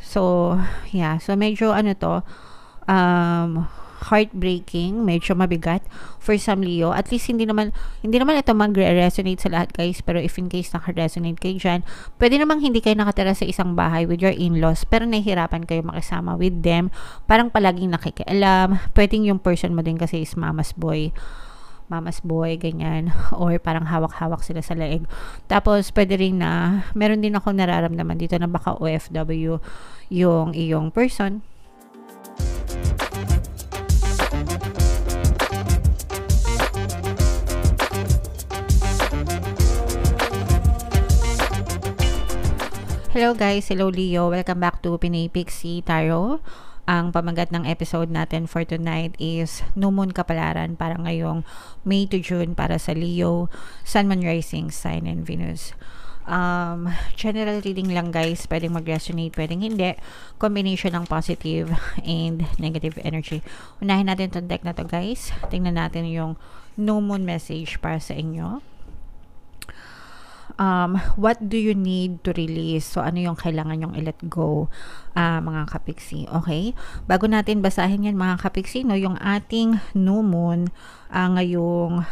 So, yeah. So, medyo ano to, heartbreaking, medyo mabigat for some Leo. At least hindi naman ito magre-resonate sa lahat, guys, pero if in case naka-resonate kayo dyan, pwede namang hindi kayo nakatira sa isang bahay with your in-laws, pero nahihirapan kayo makisama with them, parang palaging nakikialam. Pwedeng yung person mo din kasi is mama's boy, ganyan, or parang hawak-hawak sila sa leeg. Tapos, pwede rin na, meron din ako nararamdaman dito na baka OFW yung iyong person. Hello guys, hello Leo, welcome back to Pinay Pixie Tarot. Ang pamagat ng episode natin for tonight is New Moon Kapalaran para ngayong May to June para sa Leo, Sun, Moon, Rising, Sign, and Venus. General reading lang guys, pwedeng mag-resonate, pwedeng hindi. Combination ng positive and negative energy. Unahin natin itong deck na to guys. Tingnan natin yung New Moon message para sa inyo. What do you need to release? So, ano yung kailangan yung i-let go, mga kapiksi? Okay? Bago natin basahin yan, mga kapiksi, no, yung ating new moon ngayong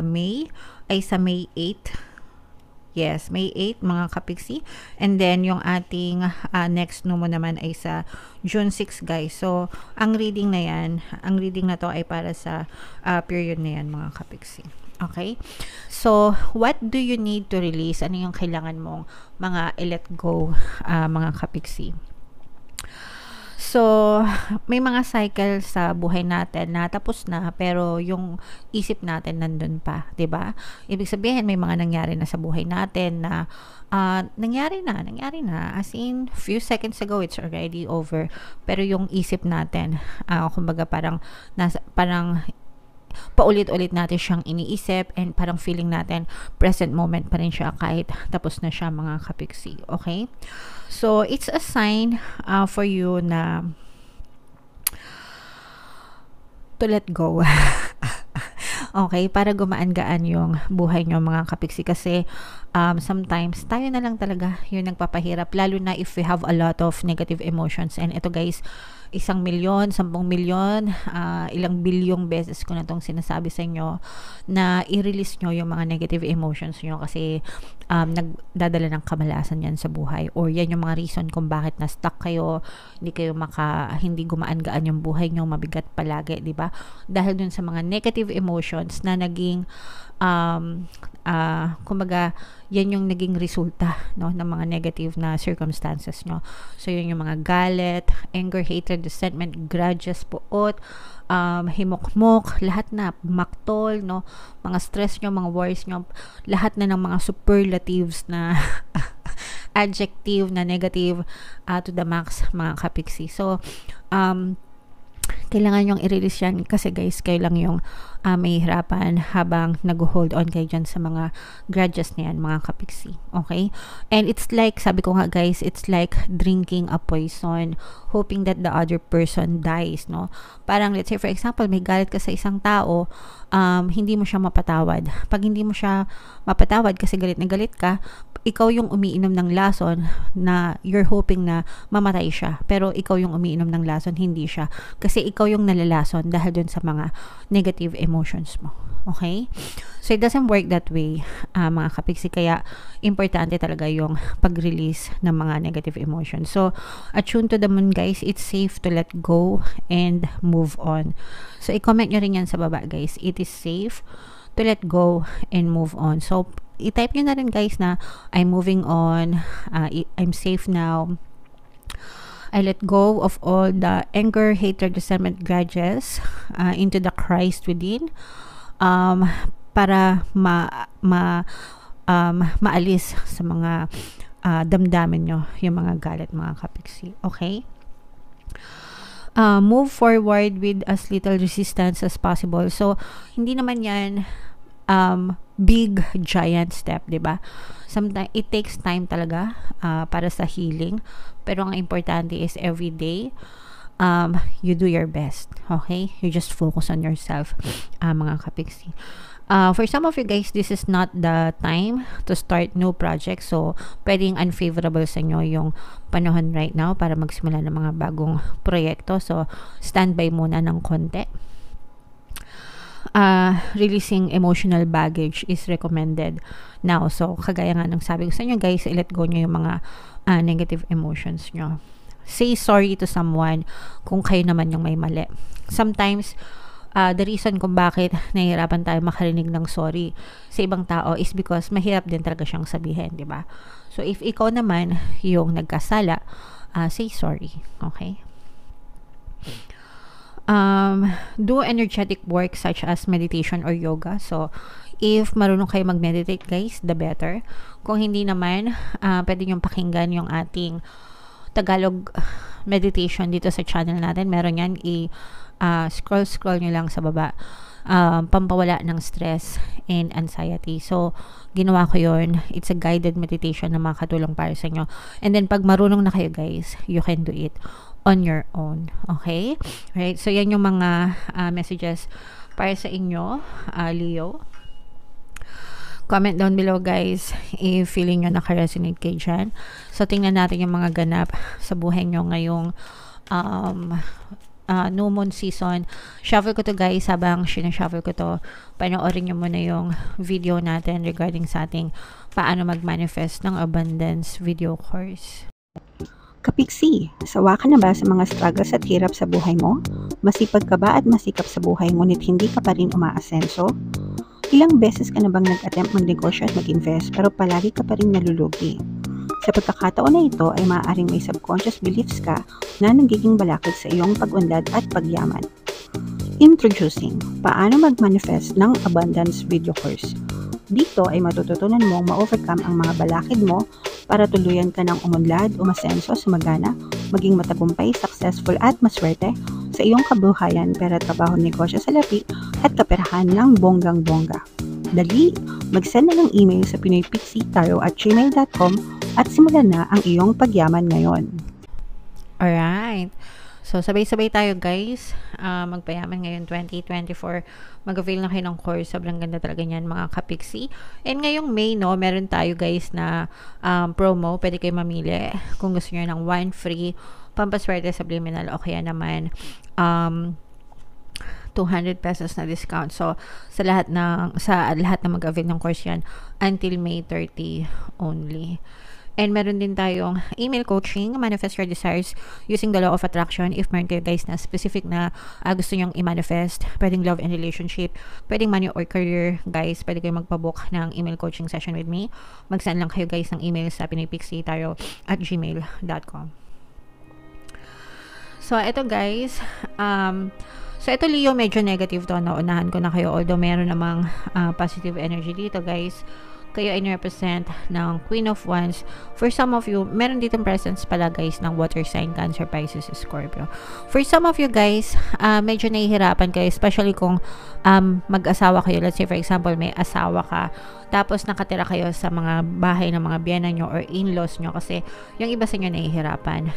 May ay sa May 8. Yes, May 8, mga kapiksi. And then, yung ating next new moon naman ay sa June 6, guys. So, ang reading na to ay para sa period na yan, mga kapiksi. Okay? So, what do you need to release? Ano yung kailangan mong mga i-let go, mga kapiksi? So, may mga cycle sa buhay natin na tapos na, pero yung isip natin nandun pa, 'di ba? Ibig sabihin, may mga nangyari na sa buhay natin na nangyari na. As in, few seconds ago, it's already over. Pero yung isip natin, kumbaga parang paulit-ulit natin siyang iniisip and parang feeling natin present moment pa rin siya kahit tapos na siya, mga kapiksi. Okay? So, it's a sign for you na to let go. Okay? Para gumaan-gaan yung buhay nyo, mga kapiksi, kasi sometimes tayo na lang talaga yung nagpapahirap, lalo na if we have a lot of negative emotions. And ito guys, 1,000,000, 10,000,000, ilang bilyong beses ko na itong sinasabi sa inyo na i-release nyo yung mga negative emotions nyo kasi nagdadala ng kamalasan yan sa buhay, or yan yung mga reason kung bakit na-stuck kayo, hindi gumaan-gaan yung buhay nyo, mabigat palagi, di ba? Dahil dun sa mga negative emotions na naging kumbaga, yan yung naging resulta, no, ng mga negative na circumstances nyo. So, yun yung mga galit, anger, hatred, resentment, grudges, puot, himokmok, lahat na, maktol, no, mga stress nyo, mga worries nyo, lahat na ng mga superlatives na adjective na negative to the max, mga kapiksi. So, kailangan yung i-release yan kasi guys, kayo lang yung may hirapan habang nag-hold on kayo dyan sa mga grudges na yan, mga kapiksi. Okay? And it's like, sabi ko nga guys, it's like drinking a poison, hoping that the other person dies, no? Parang, let's say for example, may galit ka sa isang tao, hindi mo siya mapatawad. Pag hindi mo siya mapatawad kasi galit na galit ka, ikaw yung umiinom ng lason na you're hoping na mamatay siya. Pero ikaw yung umiinom ng lason, hindi siya. Kasi ikaw yung nalalason dahil dun sa mga negative emotions mo. Okay? So, it doesn't work that way, mga kapiksi. Kaya, importante talaga yung pag-release ng mga negative emotions. So, attune to the moon, guys. It's safe to let go and move on. So, i-comment nyo rin yan sa baba, guys. It is safe to let go and move on. So, i-type nyo na rin guys na I'm moving on, I'm safe now, I let go of all the anger, hatred, resentment, grudges into the Christ within, para maalis sa mga damdamin nyo yung mga galit, mga kapiksi. Okay? Move forward with as little resistance as possible. So, hindi naman yan big giant step, 'di ba? Sometimes it takes time talaga para sa healing, pero ang importante is every day you do your best. Okay? You just focus on yourself, mga kapiksi. For some of you guys, this is not the time to start new projects. So, pwedeng unfavorable sa inyo yung panahon right now para magsimula ng mga bagong proyekto. So, standby muna ng konti. Releasing emotional baggage is recommended now. So, kagaya nga ng sabi ko sa inyo guys, i-let go nyo yung mga negative emotions nyo. Say sorry to someone kung kayo naman yung may mali. Sometimes, the reason kung bakit nahihirapan tayo makarinig ng sorry sa ibang tao is because mahirap din talaga siyang sabihin, di ba? So, if ikaw naman yung nagkasala, say sorry. Okay? Do energetic work such as meditation or yoga. So, if marunong kayo mag-meditate guys, the better. Kung hindi naman, pwede nyo pakinggan yung ating Tagalog meditation dito sa channel natin. Meron yan, scroll nyo lang sa baba. Pampawala ng stress and anxiety. So, ginawa ko yun. It's a guided meditation na makatulong para sa inyo. And then, pag marunong na kayo guys, you can do it on your own. Okay? Right? So, yan yung mga messages para sa inyo, Leo. Comment down below guys if feeling nyo naka-resonate kayo dyan. So, tingnan natin yung mga ganap sa buhay nyo ngayong new moon season. Shuffle ko to guys. Habang sinashuffle ko to, panoorin nyo muna yung video natin regarding sa ating paano mag-manifest ng abundance video course. Kapiksi, sawa ka na ba sa mga struggles at hirap sa buhay mo? Masipag ka ba at masikap sa buhay ngunit hindi ka pa rin umaasenso? Ilang beses ka na bang nag-attempt magnegosyo at mag-invest pero palagi ka pa rin nalulugi? Sa pagkakataon na ito ay maaaring may subconscious beliefs ka na nagiging balakid sa iyong pag-unlad at pagyaman. Introducing, paano mag-manifest ng abundance video course. Dito ay matututunan mong ma-overcome ang mga balakid mo para tuluyan ka ng umunlad, umasenso, sumagana, maging matagumpay, successful at maswerte sa iyong kabuhayan, pera, trabaho, negosyo sa lapi at kaperahan ng bonggang-bongga. Dali, mag-send na ng email sa pinoypixitaro@gmail.com at simulan na ang iyong pagyaman ngayon. Alright. So, sabay-sabay tayo guys. Magpayaman ngayon 2024. Mag-avail na kayo ng course. Sobrang ganda talaga niyan mga kapiksi. And ngayong May, no, meron tayo guys na promo. Pwede kayo mamili kung gusto nyo ng 1 free pampaswerte subliminal o kaya naman 200 pesos na discount. So, sa lahat na mag-avail ng course yan until May 30 only. And meron din tayong email coaching, manifest your desires using the law of attraction. If meron kayo guys na specific na gusto nyong i-manifest, pwedeng love and relationship, pwedeng money or career, guys, pwede kayo magpabook ng email coaching session with me. Mag-send lang kayo guys ng email sa pinoypixitaro@gmail.com. So, ito guys, so ito Leo, medyo negative to, naunahan ko na kayo, although meron namang positive energy dito guys. Kayo ay represent ng Queen of Wands. For some of you, meron ditong presence pala guys ng water sign, Cancer, Pisces, Scorpio. For some of you guys, medyo nahihirapan kayo, especially kung mag-asawa kayo. Let's say for example, may asawa ka, tapos nakatira kayo sa mga bahay ng mga biyenan nyo or in-laws nyo kasi yung iba sa inyo nahihirapan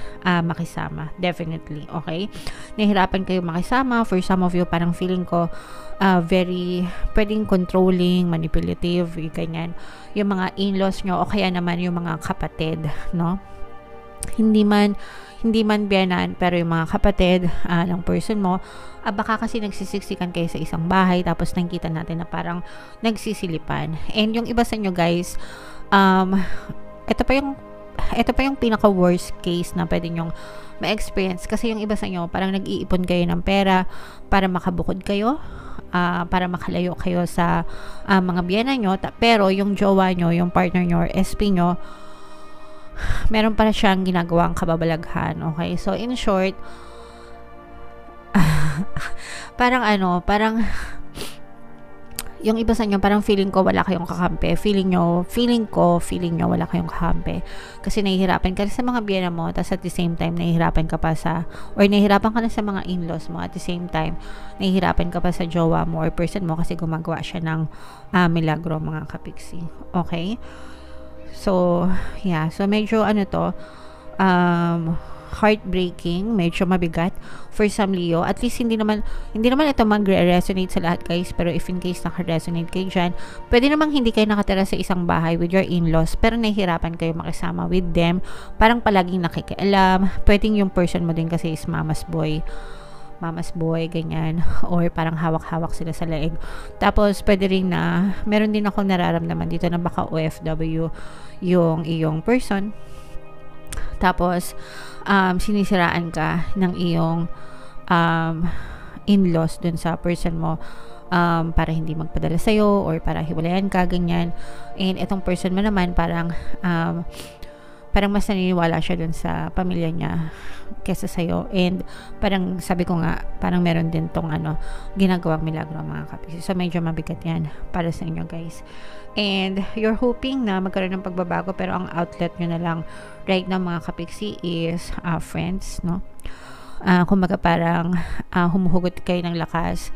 makisama. Definitely, okay? Nahihirapan kayo makisama. For some of you, parang feeling ko very, pwedeng controlling, manipulative, ganyan. Yung mga in-laws nyo o kaya naman yung mga kapatid, no? Hindi man biyanan, pero yung mga kapatid ng person mo, baka kasi nagsisiksikan kayo sa isang bahay, tapos nakikita natin na parang nagsisilipan. And yung iba sa inyo guys, ito pa yung pinaka worst case na pwede nyong ma-experience, kasi yung iba sa inyo parang nag-iipon kayo ng pera para makabukod kayo, para makalayo kayo sa mga biyena nyo, pero yung jowa nyo, yung partner nyo or SP nyo, meron para siyang ginagawang kababalaghan. Okay, so in short, parang yung iba sa inyo, parang feeling ko wala kayong kakampi. Feeling nyo wala kayong kakampi. Kasi nahihirapan ka sa mga biyena mo, tapos at the same time, nahihirapan ka na sa mga in-laws mo. At the same time, nahihirapan ka pa sa jowa mo or person mo kasi gumagawa siya ng milagro, mga kapiksi. Okay? So, yeah. So, medyo heartbreaking, medyo mabigat for some Leo. At least hindi naman ito magre-resonate sa lahat guys, pero if in case naka-resonate kayo dyan, pwede namang hindi kayo nakatira sa isang bahay with your in-laws, pero nahihirapan kayo makisama with them, parang palaging nakikialam. Pwedeng yung person mo din kasi is mama's boy, ganyan, or parang hawak-hawak sila sa leeg. Tapos pwede rin na meron din akong nararamdaman dito na baka OFW yung iyong person. Tapos sinisiraan ka ng iyong in-laws dun sa person mo, para hindi magpadala sa'yo or para hiwalayan ka, ganyan. And itong person mo naman parang mas naniniwala siya dun sa pamilya niya kesa sa'yo. And parang sabi ko nga, parang meron din tong ginagawang milagro mga kapiksi. So medyo mabigat yan para sa inyo guys. And you're hoping na magkaroon ng pagbabago, pero ang outlet nyo na lang right now mga kapiksi is friends, no? Kumbaga parang humuhugot kayo ng lakas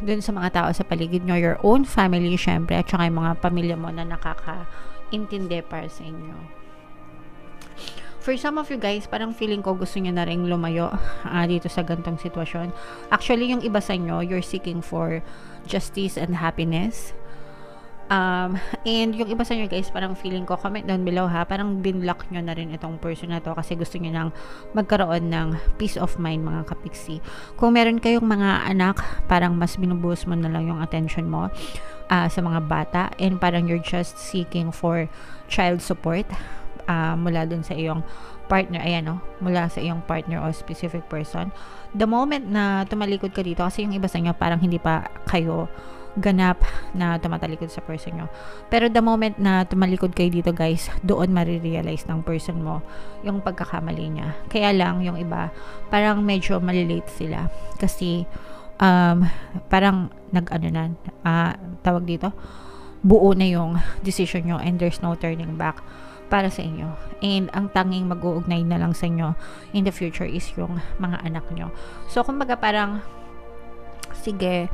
dun sa mga tao sa paligid nyo, your own family syempre, at saka yung mga pamilya mo na nakakaintindi para sa inyo. For some of you guys, parang feeling ko gusto nyo na rin lumayo dito sa gantong sitwasyon. Actually, yung iba sa inyo, you're seeking for justice and happiness. And yung iba sa inyo guys, parang feeling ko, comment down below ha, parang binlock nyo na rin itong person na to kasi gusto nyo nang magkaroon ng peace of mind mga kapiksi. Kung meron kayong mga anak, parang mas binubuhos mo na lang yung attention mo sa mga bata, and parang you're just seeking for child support mula dun sa iyong partner, mula sa iyong partner o specific person. The moment na tumalikod ka dito, kasi yung iba sa inyo parang hindi pa kayo ganap na tumatalikod sa person nyo, pero the moment na tumalikod kayo dito guys, doon marirealize ng person mo yung pagkakamali niya. Kaya lang yung iba parang medyo malilate sila kasi parang tawag dito, buo na yung decision nyo and there's no turning back para sa inyo. And ang tanging mag-uugnay na lang sa inyo in the future is yung mga anak nyo. So kumbaga parang sige,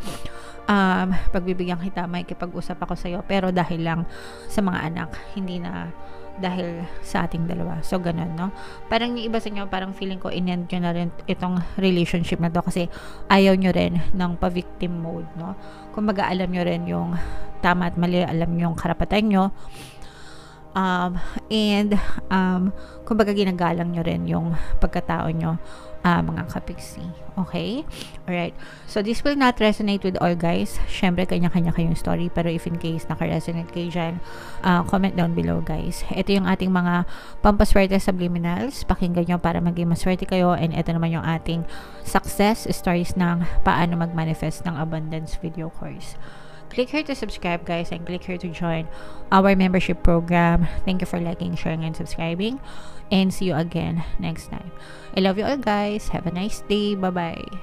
pagbibigyan kita, may kipag-usap ako sa'yo, pero dahil lang sa mga anak, hindi na dahil sa ating dalawa. So ganun, no? Parang yung iba sa inyo, parang feeling ko in-end nyo na rin itong relationship na to kasi ayaw nyo rin ng pa-victim mode, no? Kumbaga alam nyo rin yung tama at mali, alam nyo yung karapatan nyo, and kumbaga ginagalang nyo rin yung pagkatao nyo, mga kapiksi. Okay? Alright. So, this will not resonate with all guys. Syempre, kanya-kanya kayong story. Pero if in case naka-resonate kayo dyan, comment down below guys. Ito yung ating mga pampaswerte subliminals. Pakinggan nyo para maging maswerte kayo. And ito naman yung ating success stories ng paano mag-manifest ng abundance video course. Click here to subscribe guys, and click here to join our membership program. Thank you for liking, sharing, and subscribing, and see you again next time. I love you all guys. Have a nice day. Bye bye.